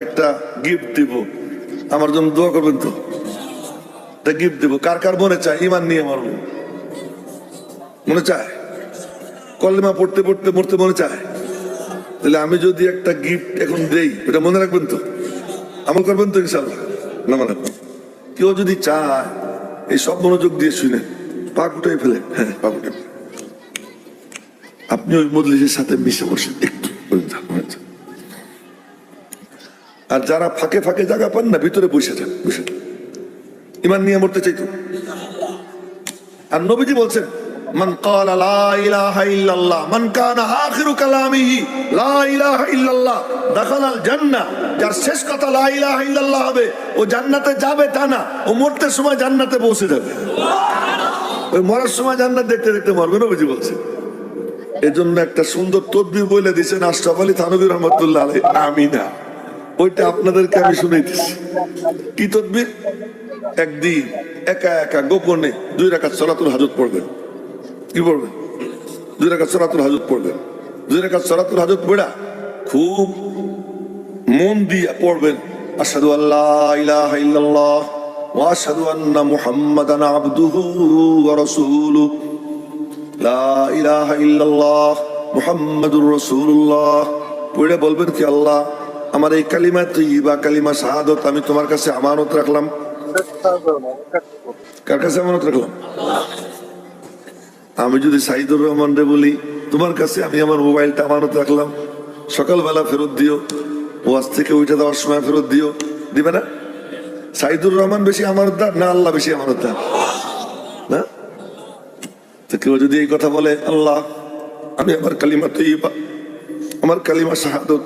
একটা গিফট দিব, আমার জন্য দোয়া করবেন তো। একটা গিফট দিব, কার কার মনে চায় ইমান নিয়ে মারবো? মনে চায়? কলেমা পড়তে পড়তে মরতে মনে চায়? তাহলে আমি যদি একটা গিফট এখন দেই, এটা মনে রাখবেন তো, আমল করবেন তো ইনশাল্লাহ? না মানে কেউ যদি চায় এই সব মনোযোগ দিয়ে শুনে পাক উঠাই ফেলে, হ্যাঁ পাক উঠে আপনি ওই মজলিসের সাথে মিশে বসেন একটু। আর যারা ফাঁকে ফাঁকে জায়গা পান না, ভিতরে বসে যান, বসে ইমান নিয়ে মরতে চাইতো। আর নবীজি বলছেন, মান ক্বালা লা ইলাহা ইল্লাল্লাহ মান কানা আখিরু কালামিহি লা ইলাহা ইল্লাল্লাহ দাখালাল জান্নাহ। যার শেষ কথা লা ইলাহা ইল্লাল্লাহ হবে, ও জান্নাতে যাবে তা না, ও মরতে সময় জান্নাতে পৌঁছে যাবে। ওই মরার সময় জান্নাত দেখতে দেখতে মরবে, নবীজি বলছেন। এজন্য একটা সুন্দর তদবির বলে দিয়েছেন আশরাফ আলী থানভী রহমাতুল্লাহ আলাইহি, আমিনা। ওইটা আপনাদেরকে আমি শুনাইতেছি। কি তদবির? একদিন একা একা গোপনে 2 রাকাত সালাতুল হাজত পড়বেন। কি পড়বেন? 2 রাকাত সালাতুল হাজত পড়বেন। 2 রাকাত সালাতুল হাজত পড়া খুব মন দিয়ে পড়বেন। আশহাদু আল্লা ইলাহা ইল্লাল্লাহ ওয়া আশহাদু আন্না মুহাম্মাদান আবদুহু ওয়া রাসূলুহু লা ইলাহা ইল্লাল্লাহ মুহাম্মাদুর রাসূলুল্লাহ। পড়ে বলবেন কি, আল্লাহ আমার এই কালিমা তৈয়বা, কালিমা শাহাদাত আমি তোমার কাছে আমানত রাখলাম। কার কাছে আমানত রাখলাম? আমি যদি সাইদুর রহমান রে বলি, তোমার কাছে আমি আমার মোবাইলটা আমানত রাখলাম, সকালবেলা ফেরত দিও, ওয়াজ থেকে উঠে দেওয়ার সময় ফেরত দিও, দিবে না? সাইদুর রহমান বেশি আমানতদার না আল্লাহ বেশি আমানতদার? না? তো কেউ যদি এই কথা বলে, আল্লাহ আমি আমার কালিমা তৈয়বা, আমার কালিমা শাহাদাত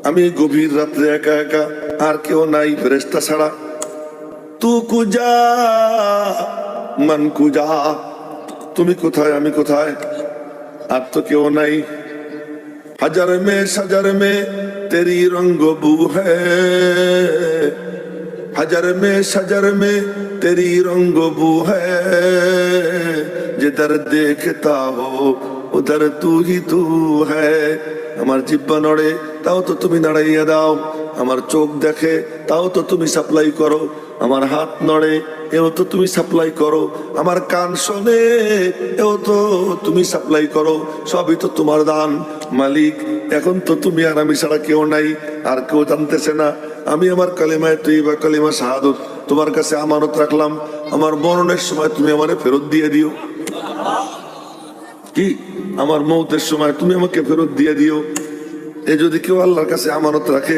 আমি গভীর রাত্রে একা একা, আর কেউ নাই ফেরেশতা ছাড়া, তু কুজা মান কুজা, তুমি কোথায় আমি কোথায়, আর তো কেউ নাই। হাজার মে সাজার মে তেরি রঙ্গ বু হ্যায়, হাজার মে সাজার মে তেরি রঙ্গ বু হ্যায়, जिधर देखता हो उधर तू ही तू है। আমার জিহ্বা নড়ে, তাও তো তুমি নাড়াইয়া দাও। আমার চোখ দেখে, তাও তো তুমি সাপ্লাই করো। আমার হাত নড়ে, এও তো তুমি সাপ্লাই করো। আমার কান শোনে, এও তো তুমি সাপ্লাই করো। সবই তো তোমার দান মালিক। এখন তো তুমি আর আমি ছাড়া কেউ নাই, আর কেউ জানতেছে না। আমি আমার কালিমায়ে তৈয়বা, কালিমা শাহাদাত তোমার কাছে আমানত রাখলাম। আমার মরণের সময় তুমি আমারে ফেরত দিয়ে দিও। কি? আমার মৌতের সময় তুমি আমাকে ফেরত দিয়ে দিও। এ যদি কেউ আল্লাহর কাছে আমানত রাখে,